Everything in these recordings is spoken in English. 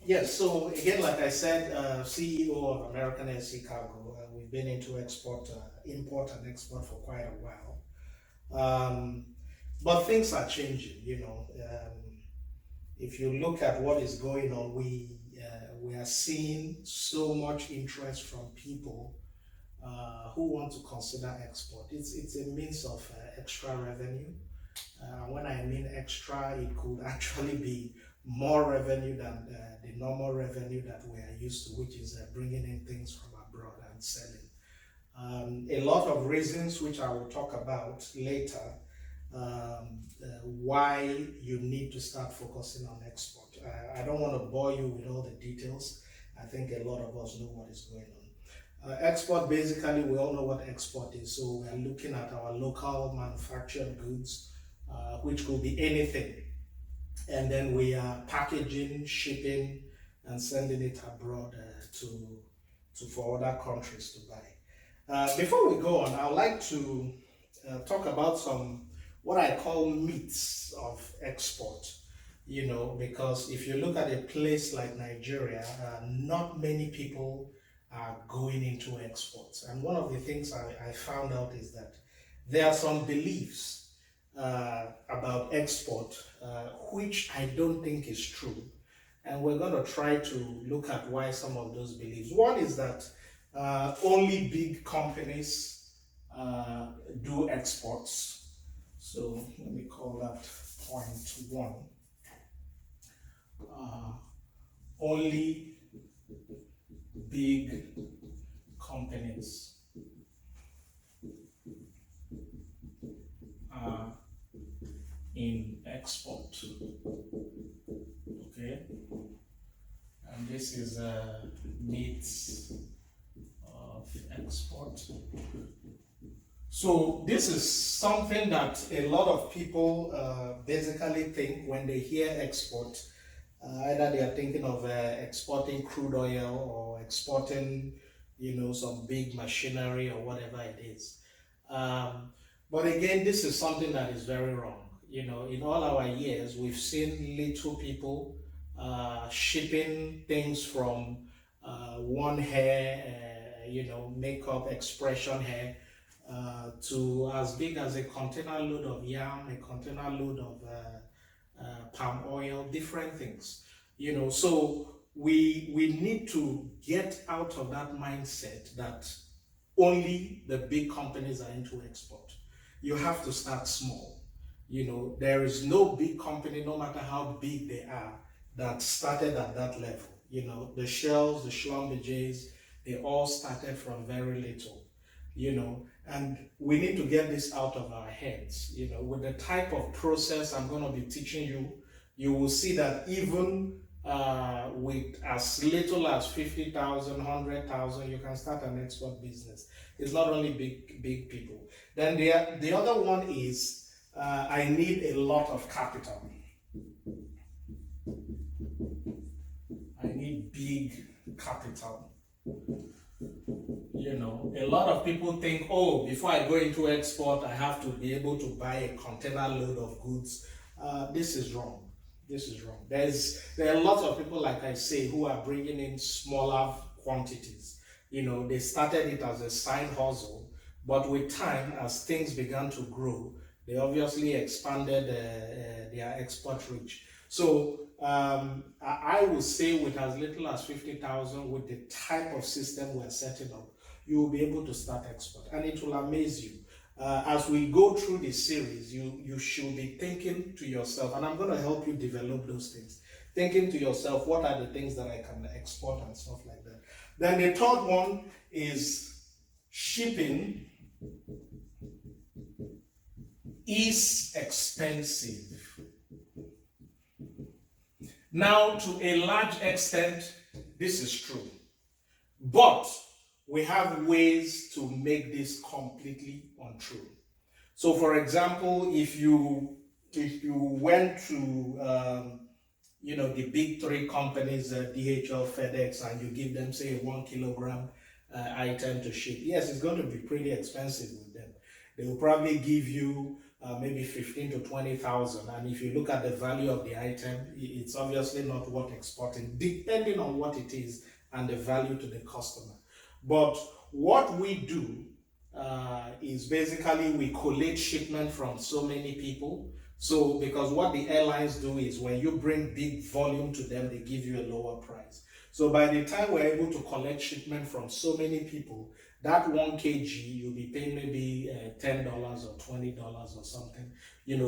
Yes, so again, like I said, CEO of American SC Cargo, we've been into import and export for quite a while. Um, but things are changing, you know. If you look at what is going on, we are seeing so much interest from people who want to consider export. It's a means of extra revenue. When I mean extra, it could actually be more revenue than the normal revenue that we are used to, which is bringing in things from abroad and selling. A lot of reasons, which I will talk about later, why you need to start focusing on export. I don't want to bore you with all the details. I think a lot of us know what is going on. Export, basically, we all know what export is. So we are looking at our local manufactured goods, which could be anything. And then we are packaging, shipping, and sending it abroad to for other countries to buy. Before we go on, I would like to talk about some what I call myths of export. You know, because if you look at a place like Nigeria, not many people are going into exports. And one of the things I found out is that there are some beliefs about export, which I don't think is true. And we're going to try to look at why some of those beliefs. One is that only big companies do exports. So let me call that point one. Uh, Only big companies are in export. Okay, and this is myths of export. So this is something that a lot of people basically think when they hear export. Either they are thinking of exporting crude oil or exporting, you know, some big machinery or whatever it is. Um, but again, this is something that is very wrong. You know, in all our years, we've seen little people shipping things from one hair, you know, makeup, expression hair, to as big as a container load of yam, a container load of palm oil, different things. You know, so we need to get out of that mindset that only the big companies are into export. You have to start small. You know, there is no big company, no matter how big they are, that started at that level. You know, the Shells, the Schlumbergers, they all started from very little. You know, and we need to get this out of our heads. You know, with the type of process I'm going to be teaching you, you will see that even with as little as 50,000, 100,000, you can start an export business. It's not only big people. Then the other one is I need a lot of capital. I need big capital. You know, a lot of people think, oh, before I go into export, I have to be able to buy a container load of goods. This is wrong. This is wrong. There are lots of people, like I say, who are bringing in smaller quantities. You know, they started it as a side hustle, but with time, as things began to grow, they obviously expanded their export reach. So I would say with as little as 50,000, with the type of system we're setting up, you will be able to start export, and it will amaze you. As we go through this series, you should be thinking to yourself, and I'm going to help you develop those things. Thinking to yourself, what are the things that I can export and stuff like that. Then the third one is shipping is expensive. Now, to a large extent, this is true. But we have ways to make this completely untrue. So, for example, if you went to you know, the big three companies, DHL, FedEx, and you give them, say, a 1 kilogram item to ship, yes, it's going to be pretty expensive with them. They will probably give you maybe 15 to 20,000. And if you look at the value of the item, it's obviously not worth exporting, depending on what it is and the value to the customer. But what we do is basically we collate shipment from so many people. So because what the airlines do is when you bring big volume to them, they give you a lower price. So by the time we're able to collect shipment from so many people, that 1 kg you'll be paying maybe $10 or $20 or something,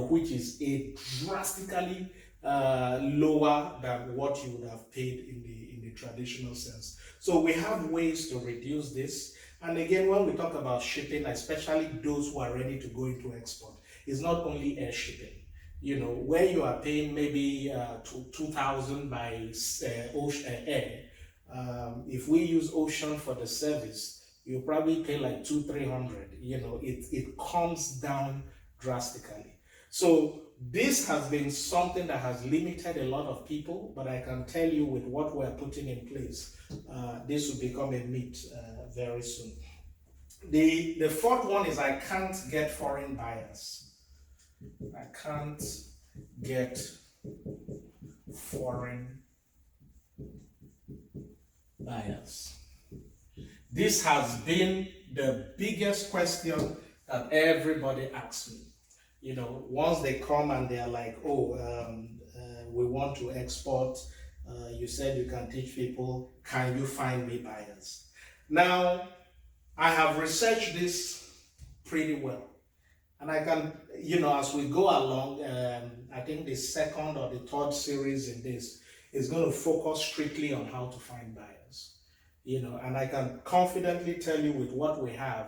which is a drastically lower than what you would have paid in the traditional sense. So we have ways to reduce this. And again, when we talk about shipping, especially those who are ready to go into export, it's not only air shipping. Where you are paying maybe 2,000 by ocean air, if we use ocean for the service, you probably pay like 200-300. It comes down drastically. So this has been something that has limited a lot of people, but I can tell you with what we're putting in place, this will become a myth very soon. The fourth one is I can't get foreign buyers. I can't get foreign buyers. This has been the biggest question that everybody asks me. Once they come and they're like, we want to export, you said you can teach people, can you find me buyers? Now, I have researched this pretty well. And I can, as we go along, I think the second or the third series in this is going to focus strictly on how to find buyers. And I can confidently tell you with what we have,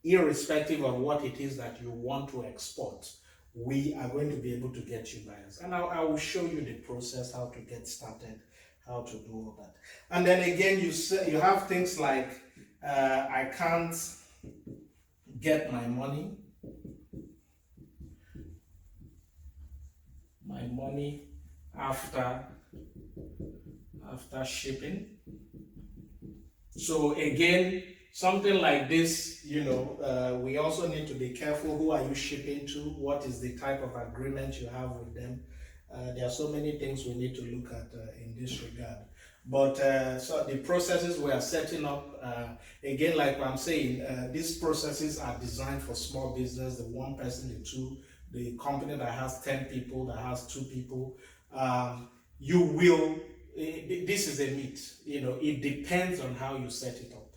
irrespective of what it is that you want to export, we are going to be able to get you buyers. And I will show you the process, how to get started, how to do all that. And then again, you have things like, I can't get my money after shipping. So again, something like this, we also need to be careful. Who are you shipping to? What is the type of agreement you have with them? There are so many things we need to look at in this regard. But so the processes we are setting up, again, like I'm saying, these processes are designed for small business, the one person, the two, the company that has 10 people, that has 2 people. This is a myth, it depends on how you set it up.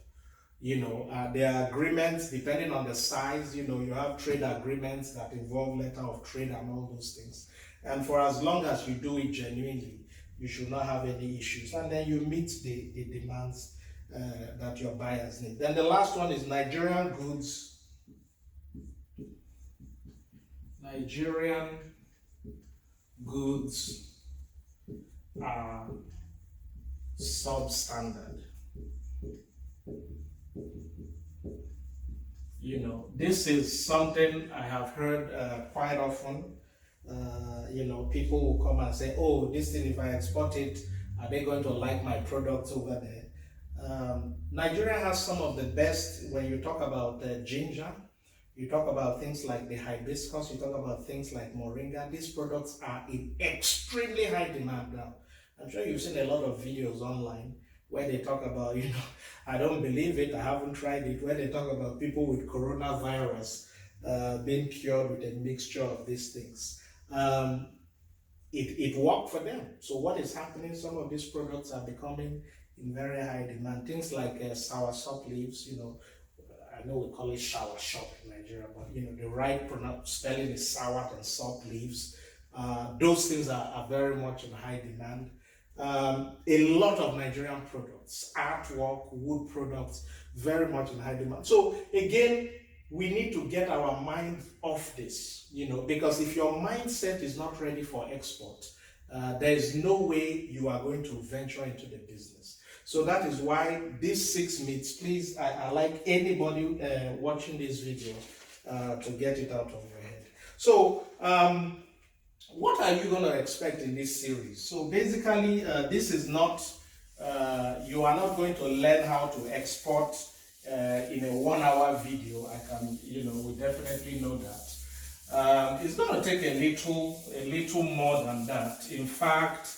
There are agreements depending on the size, you have trade agreements that involve letter of trade and all those things. And for as long as you do it genuinely, you should not have any issues. And then you meet the demands that your buyers need. Then the last one is Nigerian goods. Nigerian goods are substandard. This is something I have heard quite often. People will come and say, oh, this thing, if I export it, are they going to like my products over there? Nigeria has some of the best. When you talk about ginger, you talk about things like the hibiscus, you talk about things like moringa. These products are in extremely high demand now. I'm sure you've seen a lot of videos online where they talk about, I don't believe it, I haven't tried it, where they talk about people with coronavirus being cured with a mixture of these things. It worked for them. So what is happening, some of these products are becoming in very high demand. Things like soursop leaves, I know we call it soursop in Nigeria, but the right spelling is sour and sop leaves. Those things are very much in high demand. A lot of Nigerian products, artwork, wood products, very much in high demand. So again, we need to get our mind off this, because if your mindset is not ready for export, there is no way you are going to venture into the business. So that is why these 6 myths, please, I like anybody watching this video to get it out of your head. So, what are you going to expect in this series? So basically, this is not, you are not going to learn how to export in a 1-hour video. We definitely know that. It's going to take a little more than that. In fact,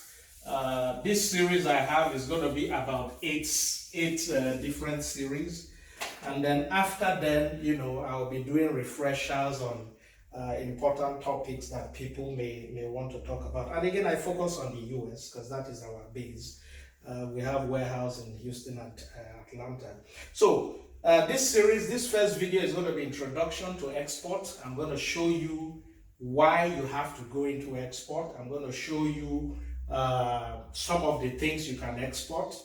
this series I have is going to be about eight different series, and then after then, I'll be doing refreshers on important topics that people may want to talk about. And again, I focus on the US because that is our base. We have warehouse in Houston and Atlanta. So this first video is going to be introduction to export. I'm going to show you why you have to go into export. I'm going to show you some of the things you can export.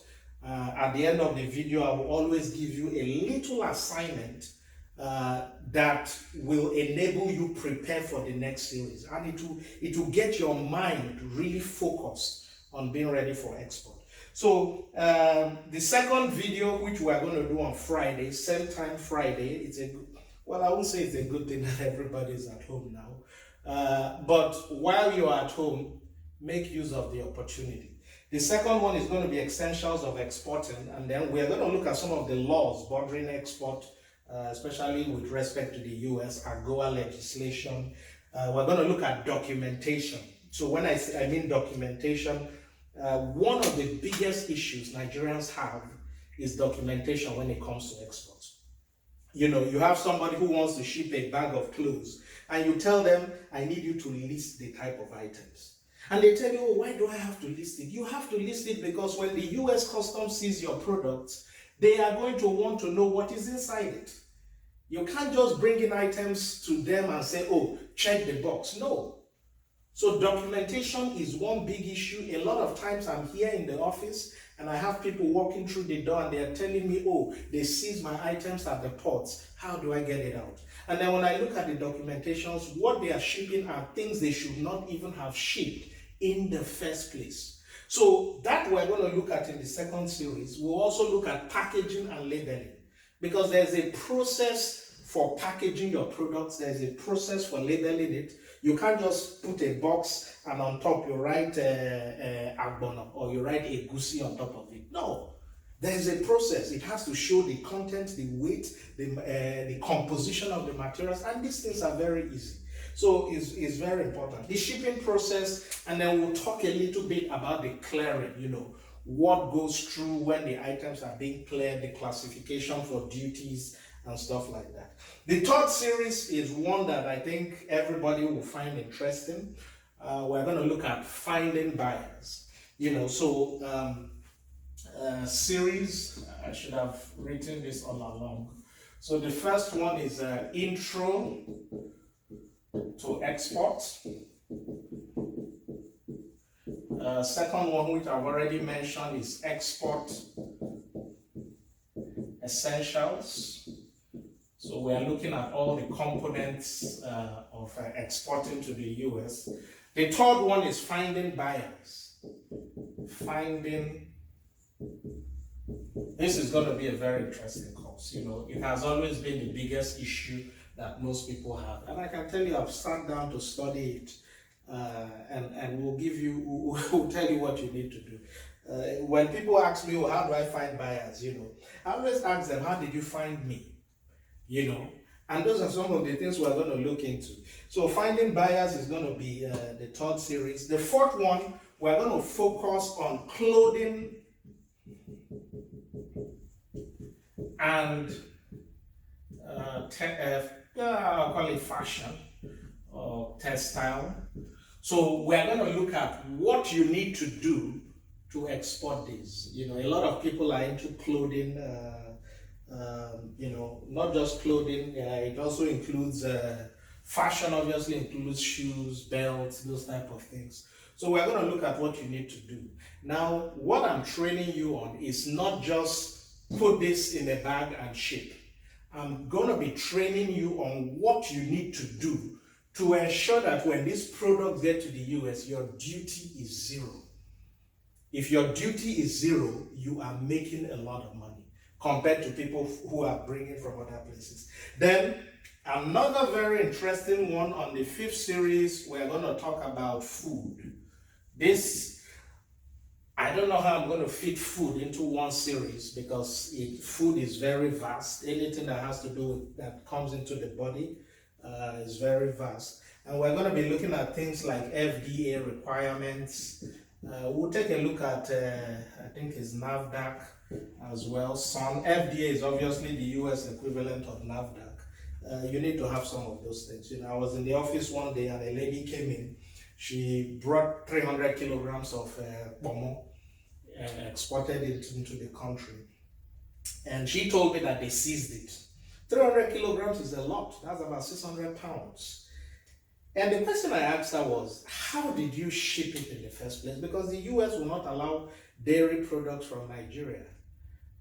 At the end of the video, I will always give you a little assignment that will enable you prepare for the next series, and it will get your mind really focused on being ready for export. So the second video, which we are going to do on Friday, same time Friday, I won't say it's a good thing that everybody is at home now, but while you're at home, make use of the opportunity. The second one is going to be essentials of exporting, and then we're going to look at some of the laws bordering export, especially with respect to the US, AGOA legislation. We're going to look at documentation. So when I mean documentation, one of the biggest issues Nigerians have is documentation when it comes to exports. You have somebody who wants to ship a bag of clothes, and you tell them, I need you to list the type of items. And they tell you, oh, why do I have to list it? You have to list it because when the US Customs sees your products, they are going to want to know what is inside it. You can't just bring in items to them and say, oh, check the box. No. So documentation is one big issue. A lot of times I'm here in the office and I have people walking through the door and they're telling me, oh, they seized my items at the ports. How do I get it out? And then when I look at the documentations, what they are shipping are things they should not even have shipped in the first place. So that we're going to look at in the second series. We'll also look at packaging and labeling, because there's a process for packaging your products. There's a process for labeling it. You can't just put a box and on top you write agbono or you write egusi on top of it. No, there's a process. It has to show the content, the weight, the composition of the materials, and these things are very easy. So it's very important. The shipping process, and then we'll talk a little bit about the clearing, what goes through when the items are being cleared, the classification for duties and stuff like that. The third series is one that I think everybody will find interesting. We're going to look at finding buyers. Series, I should have written this all along. So the first one is intro to export. Second one, which I've already mentioned, is export essentials. So we are looking at all the components of exporting to the US. The third one is finding buyers. This is going to be a very interesting course. It has always been the biggest issue that most people have. And I can tell you, I've sat down to study it, and we'll tell you what you need to do. When people ask me, how do I find buyers? I always ask them, how did you find me? And those are some of the things we're going to look into. So finding buyers is going to be the third series. The fourth one, we're going to focus on clothing and I'll call it fashion or textile. So we're going to look at what you need to do to export this. A lot of people are into clothing, not just clothing, it also includes fashion, obviously includes shoes, belts, those type of things. So we're going to look at what you need to do. Now, what I'm training you on is not just put this in a bag and ship. I'm going to be training you on what you need to do to ensure that when these products get to the US, your duty is zero. If your duty is zero, you are making a lot of money compared to people who are bringing from other places. Then another very interesting one on the fifth series, we're going to talk about food. I don't know how I'm going to fit food into one series because food is very vast. Anything that has to do with that comes into the body, is very vast. And we're going to be looking at things like FDA requirements. We'll take a look at, I think it's NAFDAC as well. Some FDA is obviously the US equivalent of NAFDAC. You need to have some of those things. You know, I was in the office one day and a lady came in. She brought 300 kilograms of pomo, exported it into the country. And she told me that they seized it. 300 kilograms is a lot. That's about 600 pounds. And the question I asked her was, how did you ship it in the first place? Because the US will not allow dairy products from Nigeria.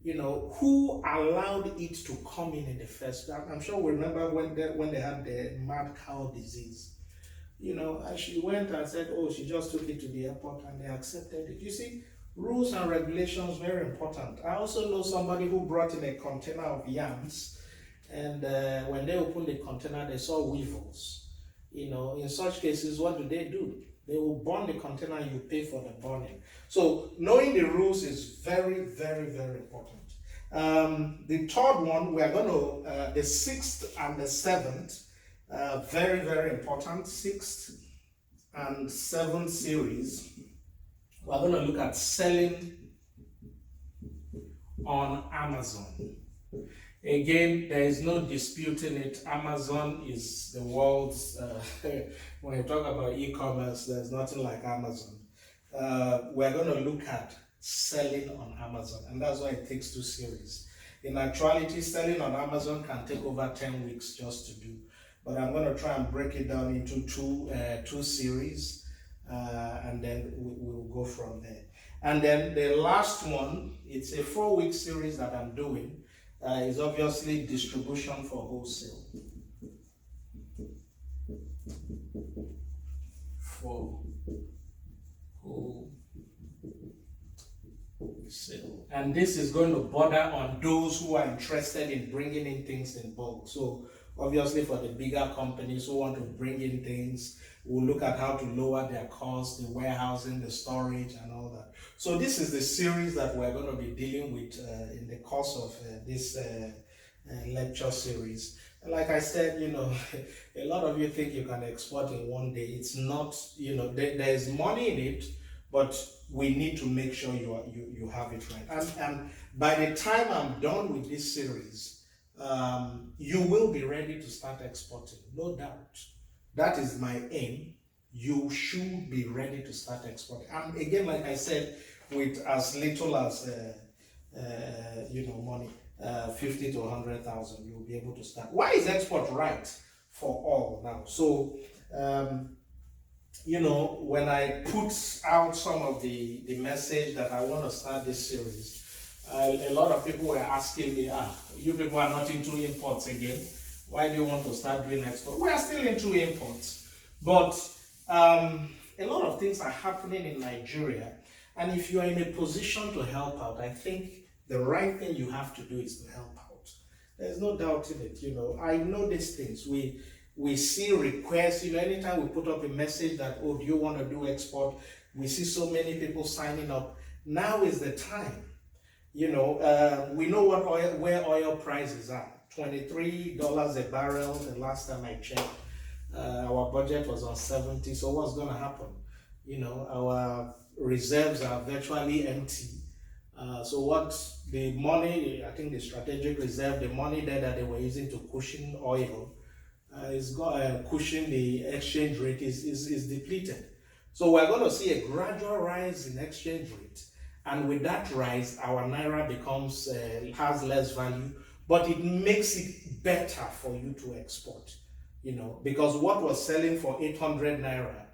You know, who allowed it to come in the first place? I'm sure we remember when they had the mad cow disease. You know, and she went and said, oh, she just took it to the airport and they accepted it. You see, rules and regulations very important. I also know somebody who brought in a container of yams, and when they opened the container, they saw weevils. You know, in such cases, what do? They will burn the container and you pay for the burning. So knowing the rules is very, very, very important. The third one, we are going to, the 6th and the 7th, very, very important, 6th and 7th series. We're going to look at selling on Amazon. Again, there is no disputing it. Amazon is the world's, when you talk about e-commerce, there's nothing like Amazon. We're going to look at selling on Amazon, and that's why it takes 2 series. In actuality, selling on Amazon can take over 10 weeks just to do. But I'm going to try and break it down into two series, and then we'll go from there. And then the last one, it's a 4-week series that I'm doing. Is obviously distribution for wholesale. For wholesale. And this is going to border on those who are interested in bringing in things in bulk. So obviously for the bigger companies who want to bring in things, we'll look at how to lower their costs, the warehousing, the storage, and all that. So this is the series that we're going to be dealing with in the course of this lecture series. And like I said, you know, a lot of you think you can export in one day. It's not, you know, there's money in it, but we need to make sure you have it right. And by the time I'm done with this series, you will be ready to start exporting, no doubt. That is my aim. You should be ready to start exporting. And again, like I said, with as little as you know, money, 50 to 100,000, you'll be able to start. Why is export right for all now? So, you know, when I put out some of the message that I want to start this series, a lot of people were asking me, you people are not into imports again. Why do you want to start doing export? We are still into imports, but a lot of things are happening in Nigeria, and if you are in a position to help out, I think the right thing you have to do is to help out. There's no doubt in it. You know, I know these things. We see requests. You know, anytime we put up a message that, oh, do you want to do export? We see so many people signing up. Now is the time. You know, we know where oil prices are. $23 a barrel the last time I checked. Our budget was on 70, so what's going to happen? You know, our reserves are virtually empty. So what the money, I think the strategic reserve, the money there that they were using to cushion oil, cushion the exchange rate is depleted. So we're going to see a gradual rise in exchange rate. And with that rise, our naira becomes, has less value, but it makes it better for you to export, you know, because what was selling for 800 naira,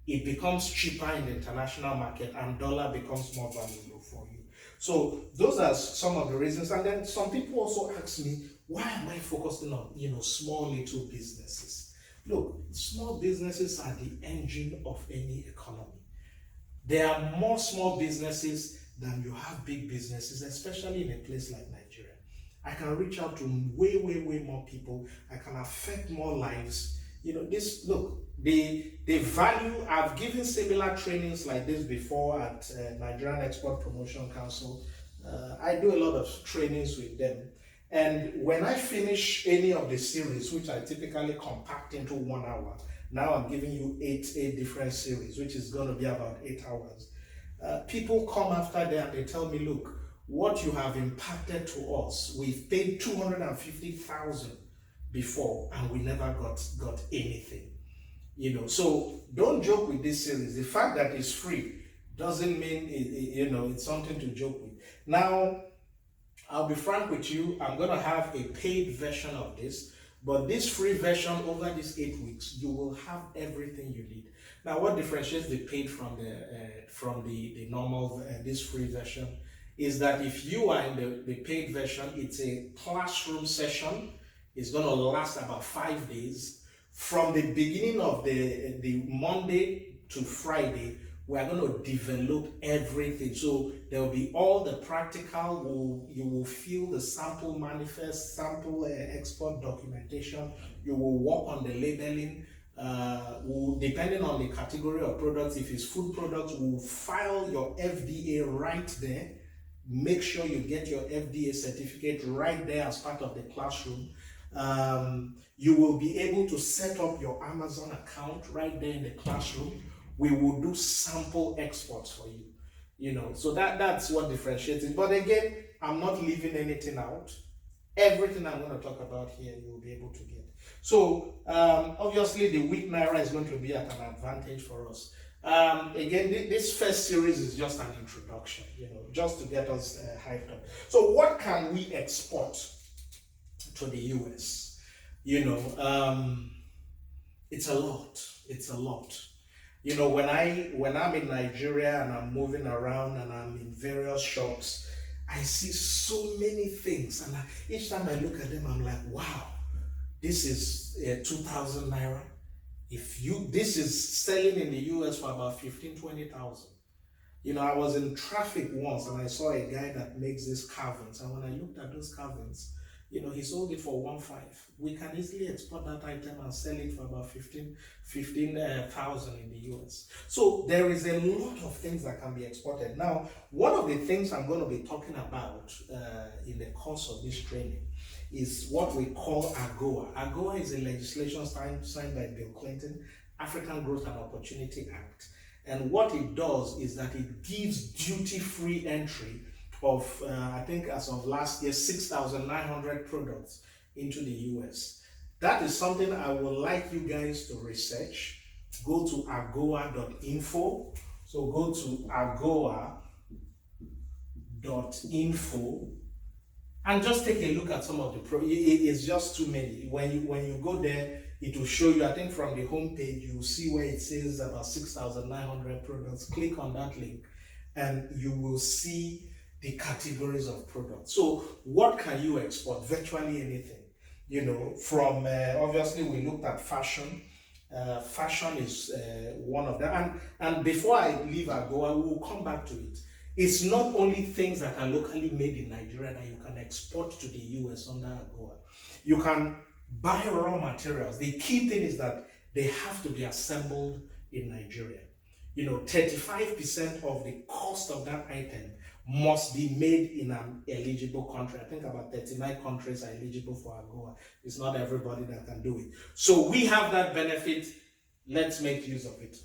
it becomes cheaper in the international market and dollar becomes more valuable for you. So those are some of the reasons. And then some people also ask me, why am I focusing on, you know, small little businesses? Look, small businesses are the engine of any economy. There are more small businesses than you have big businesses, especially in a place like Nigeria. I can reach out to way more people. I can affect more lives. You know, this, look, the value, I've given similar trainings like this before at Nigerian Export Promotion Council. I do a lot of trainings with them. And when I finish any of the series, which I typically compact into 1 hour, now I'm giving you eight different series, which is going to be about 8 hours. People come after there and they tell me, look, what you have impacted to us, we've paid 250,000 before and we never got anything. So don't joke with this series. The fact that it's free doesn't mean it's something to joke with. Now, I'll be frank with you, I'm going to have a paid version of this, but this free version over these 8 weeks, you will have everything you need. Now, what differentiates the paid from the normal, this free version, is that if you are in the paid version, it's a classroom session. It's going to last about 5 days. From the beginning of the Monday to Friday, we are going to develop everything. So there will be all the practical, you will feel the sample manifest, sample export documentation. You will work on the labeling. Depending on the category of products, if it's food products, we'll file your FDA right there. Make sure you get your FDA certificate right there as part of the classroom. You will be able to set up your Amazon account right there in the classroom. We will do sample exports for you. So that's what differentiates it. But again, I'm not leaving anything out. Everything I'm going to talk about here, you will be able to get. So obviously the weak Naira is going to be at an advantage for us. Again, this first series is just an introduction, just to get us hyped up. So what can we export to the US? It's a lot. It's a lot. When I'm in Nigeria and I'm moving around and I'm in various shops, I see so many things, and each time I look at them, I'm like, wow, this is 2,000 Naira. This is selling in the US for about 15,000-20,000. I was in traffic once and I saw a guy that makes these carvings, and when I looked at those carvings, he sold it for 1.5. We can easily export that item and sell it for about 15,000 in the US. So there is a lot of things that can be exported. Now, one of the things I'm going to be talking about in the course of this training is what we call AGOA. AGOA is a legislation signed by Bill Clinton, African Growth and Opportunity Act. And what it does is that it gives duty-free entry of, I think as of last year, 6,900 products into the US. That is something I would like you guys to research. Go to agoa.info. So go to agoa.info and just take a look at some of the it's just too many. When you go there, it will show you, I think from the home page, you will see where it says about 6,900 products. Click on that link and you will see the categories of products. So what can you export? Virtually anything. From obviously we looked at fashion. Fashion is one of them. And before I leave AGOA, we will come back to it. It's not only things that are locally made in Nigeria that you can export to the US under AGOA. You can buy raw materials. The key thing is that they have to be assembled in Nigeria. 35% of the cost of that item must be made in an eligible country. I think about 39 countries are eligible for AGOA. It's not everybody that can do it. So we have that benefit. Let's make use of it.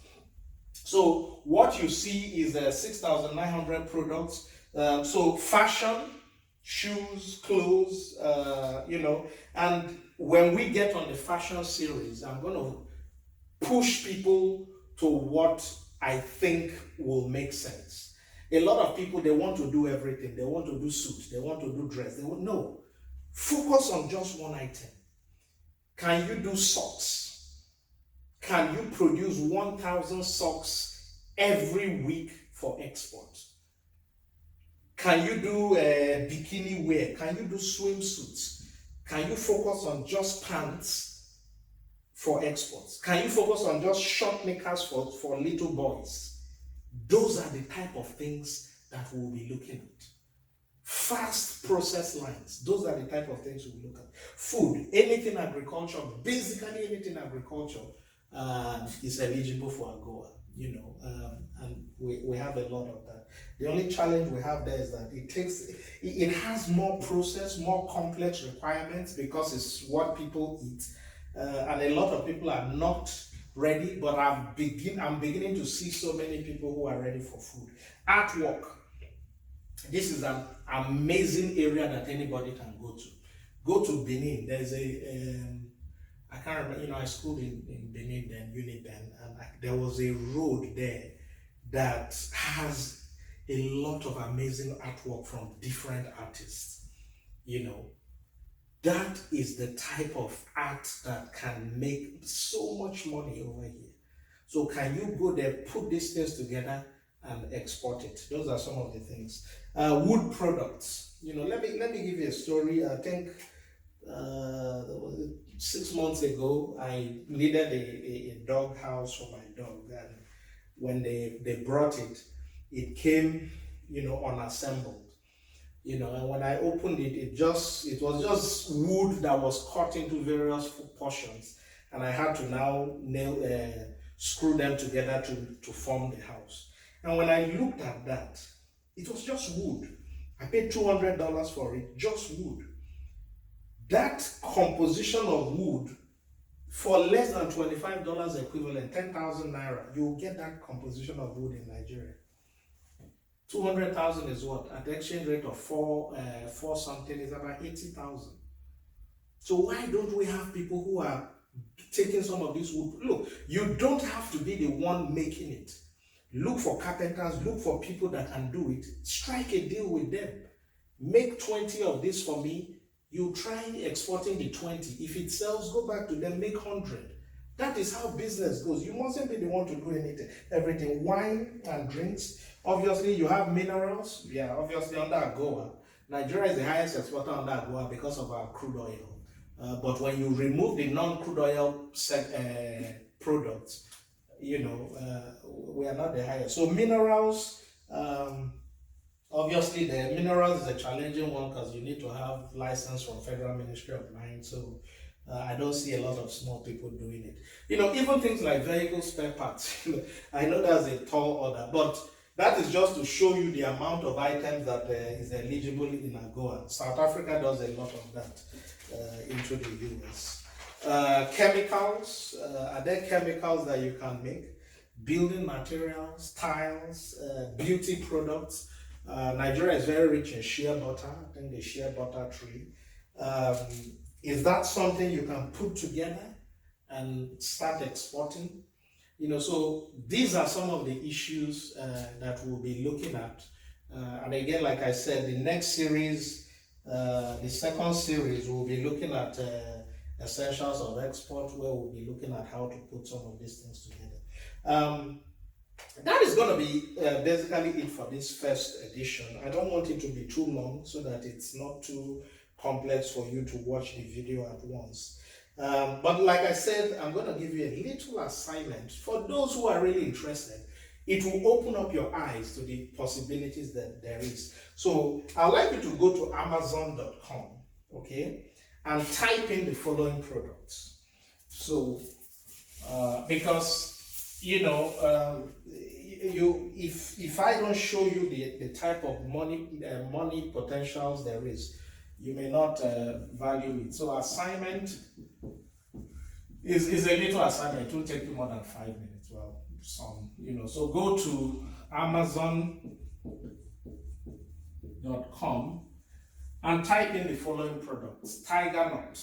So what you see is 6,900 products. So fashion, shoes, clothes, and when we get on the fashion series, I'm going to push people to what I think will make sense. A lot of people, they want to do everything. They want to do suits. They want to do dress. No. Focus on just one item. Can you do socks? Can you produce 1,000 socks every week for export? Can you do bikini wear? Can you do swimsuits? Can you focus on just pants for exports? Can you focus on just short knickers for little boys? Those are the type of things that we'll be looking at. Fast process lines, those are the type of things we'll look at. Food, anything agriculture, basically anything agriculture is eligible for AGOA. and we have a lot of that. The only challenge we have there is that it has more process, more complex requirements because it's what people eat, and a lot of people are not ready. But I'm beginning to see so many people who are ready for food. Artwork. This is an amazing area that anybody can go to. Go to Benin. There's I can't remember, I schooled in Benin then, Uniben, and there was a road there that has a lot of amazing artwork from different artists. That is the type of art that can make so much money over here. So can you go there, put these things together and export it? Those are some of the things. Wood products. Let me give you a story. I think 6 months ago, I needed a dog house for my dog, and when they brought it, it came, unassembled. And when I opened it, it was just wood that was cut into various portions, and I had to now screw them together to form the house. And when I looked at that, it was just wood. I paid $200 for it, just wood. That composition of wood, for less than $25 equivalent, 10,000 naira, you'll get that composition of wood in Nigeria. 200,000 is what? At the exchange rate of four something is about 80,000. So why don't we have people who are taking some of this wood? Look, you don't have to be the one making it. Look for carpenters, look for people that can do it. Strike a deal with them. Make 20 of this for me. You try exporting the 20. If it sells, go back to them, make 100. That is how business goes. You mustn't be the one to do everything. Wine and drinks. Obviously, you have minerals. Yeah, obviously under AGOA. Nigeria is the highest exporter under AGOA because of our crude oil. But when you remove the non-crude oil products, we are not the highest. So minerals, obviously the minerals is a challenging one because you need to have license from Federal Ministry of Mines. So I don't see a lot of small people doing it. Even things like vehicle spare parts. I know that's a tall order, but that is just to show you the amount of items that is eligible in AGOA. South Africa does a lot of that into the US. Chemicals, are there chemicals that you can make? Building materials, tiles, beauty products. Nigeria is very rich in shea butter. I think the shea butter tree. Is that something you can put together and start exporting? So these are some of the issues that we'll be looking at. And again, like I said, the next series, the second series, we'll be looking at essentials of export, where we'll be looking at how to put some of these things together. That is going to be basically it for this first edition. I don't want it to be too long so that it's not too complex for you to watch the video at once. But like I said, I'm going to give you a little assignment for those who are really interested. It will open up your eyes to the possibilities that there is. So I'd like you to go to Amazon.com, okay, and type in the following products. So, because if I don't show you the type of money potentials there is, you may not value it. So assignment is a little assignment. It will take you more than 5 minutes. Well, so go to Amazon.com and type in the following products. Tiger nut.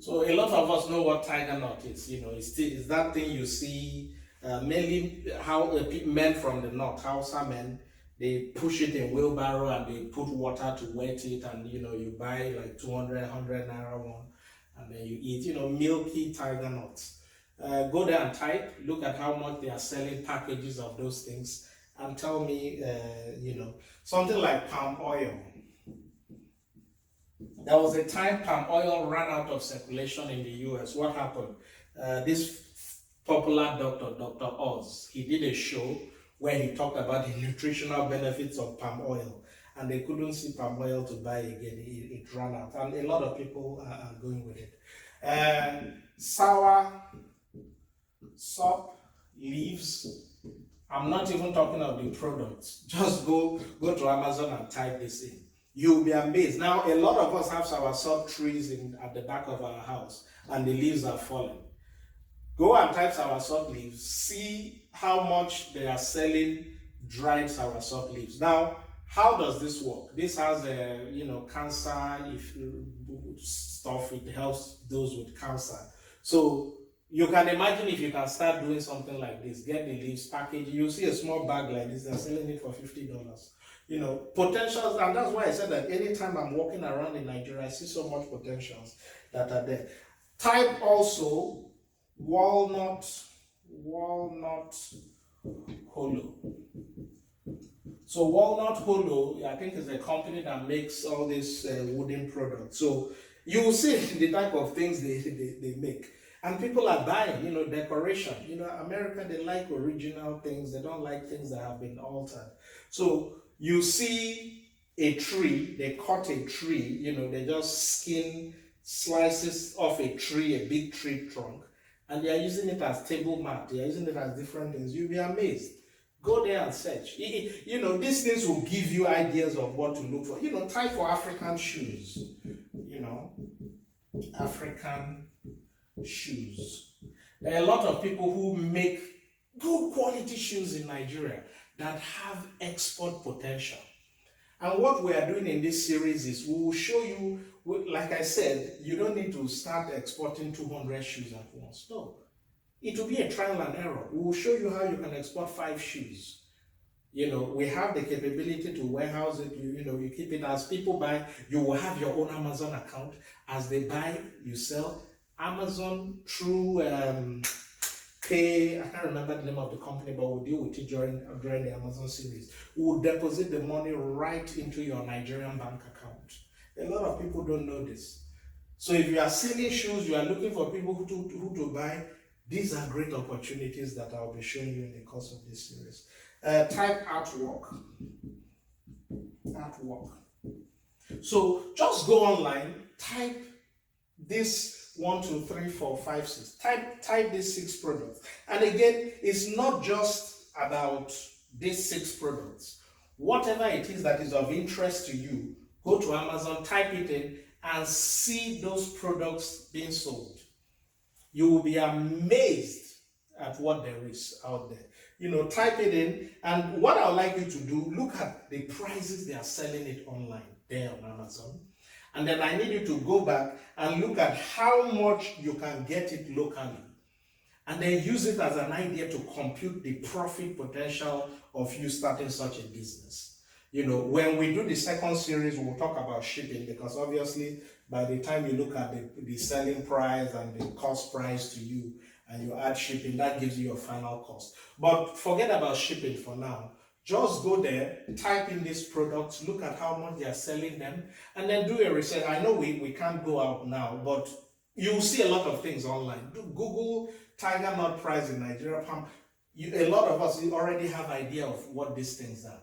So a lot of us know what tiger nut is. It's that thing you see mainly how men from the north, Hausa men, they push it in wheelbarrow and they put water to wet it, and you buy like 200, 100 naira one, and then you eat. Milky tiger nuts. Go there and type. Look at how much they are selling packages of those things, and tell me, something like palm oil. There was a time palm oil ran out of circulation in the US. What happened? This popular doctor, Dr. Oz, he did a show where he talked about the nutritional benefits of palm oil, and they couldn't see palm oil to buy again. It ran out, and a lot of people are going with it. Sour sop leaves. I'm not even talking of the products. Just go to Amazon and type this in. You'll be amazed. Now, a lot of us have soursop trees at the back of our house, and the leaves are falling. Go and type soursop leaves. See how much they are selling dried soursop leaves. Now, how does this work? This has cancer stuff. It helps those with cancer. So you can imagine if you can start doing something like this, get the leaves, package. You see a small bag like this, they're selling it for $50. Potentials, and that's why I said that anytime I'm walking around in Nigeria, I see so much potentials that are there. Type also walnut hollow. So walnut hollow, I think, is a company that makes all these wooden products. So you will see the type of things they make. And people are buying, decoration. America, they like original things. They don't like things that have been altered. So you see a tree, they cut a tree, they just skin slices off a tree, a big tree trunk, and they are using it as table mat. They are using it as different things. You'll be amazed. Go there and search. These things will give you ideas of what to look for. Type for African shoes. African shoes. There are a lot of people who make good quality shoes in Nigeria that have export potential. And what we are doing in this series is we will show you, like I said, you don't need to start exporting 200 shoes at once. No. It will be a trial and error. We will show you how you can export 5 shoes. We have the capability to warehouse it. You keep it. As people buy, you will have your own Amazon account. As they buy, you sell. Amazon through Pay, I can't remember the name of the company, but we'll deal with it during the Amazon series. We'll deposit the money right into your Nigerian bank account. A lot of people don't know this. So if you are selling shoes, you are looking for people who to buy, these are great opportunities that I'll be showing you in the course of this series. Type artwork. So just go online, type this 1, 2, 3, 4, 5, 6. Type these 6 products. And again, it's not just about these 6 products. Whatever it is that is of interest to you, go to Amazon, type it in, and see those products being sold. You will be amazed at what there is out there. Type it in, and what I would like you to do, look at the prices they are selling it online there on Amazon. And then I need you to go back and look at how much you can get it locally. And then use it as an idea to compute the profit potential of you starting such a business. When we do the second series, we'll talk about shipping, because obviously by the time you look at the selling price and the cost price to you, and you add shipping, that gives you your final cost. But forget about shipping for now. Just go there, type in these products, look at how much they are selling them, and then do a research. I know we can't go out now, but you'll see a lot of things online. Google tiger nut price in Nigeria. A lot of us already have idea of what these things are.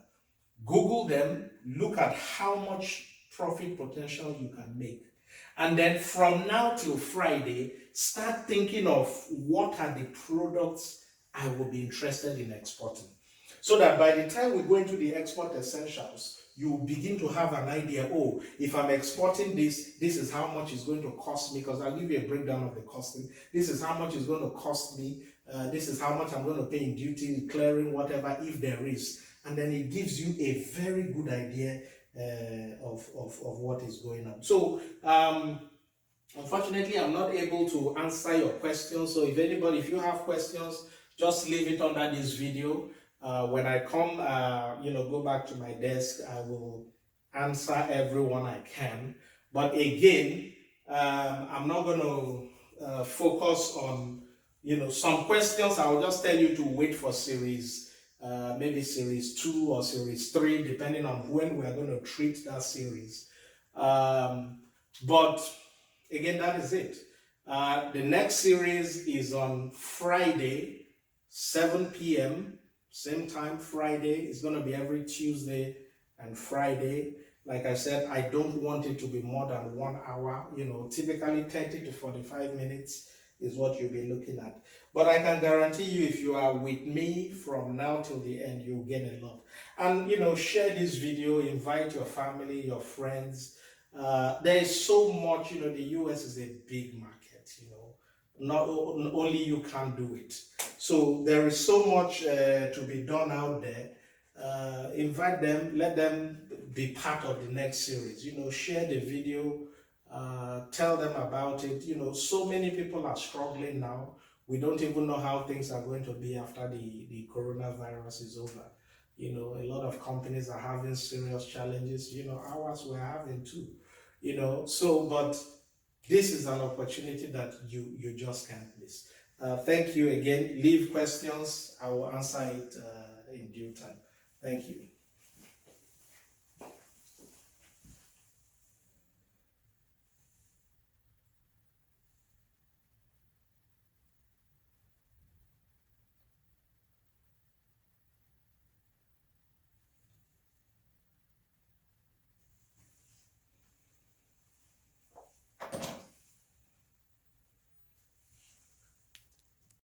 Google them, look at how much profit potential you can make. And then from now till Friday, start thinking of what are the products I will be interested in exporting. So that by the time we go into the export essentials, you begin to have an idea, if I'm exporting this is how much it's going to cost me, because I'll give you a breakdown of the costing. This is how much it's going to cost me. This is how much I'm going to pay in duty, clearing, whatever, if there is. And then it gives you a very good idea of what is going on. So, unfortunately, I'm not able to answer your questions. So if you have questions, just leave it under this video. When I come, go back to my desk, I will answer everyone I can. But again, I'm not going to focus on, some questions. I will just tell you to wait for series, maybe series 2 or series 3, depending on when we are going to treat that series. But again, that is it. The next series is on Friday, 7 p.m. Same time, Friday. It's going to be every Tuesday and Friday. Like I said, I don't want it to be more than 1 hour. Typically 30 to 45 minutes is what you'll be looking at. But I can guarantee you, if you are with me from now till the end, you'll gain a lot. And share this video, invite your family, your friends. There is so much. The US is a big market. Not only you can do it. So there is so much to be done out there. Invite them, let them be part of the next series. Share the video, tell them about it. So many people are struggling now. We don't even know how things are going to be after the coronavirus is over. A lot of companies are having serious challenges. Ours we're having too. But this is an opportunity that you just can't miss. Thank you again. Leave questions. I will answer it in due time. Thank you.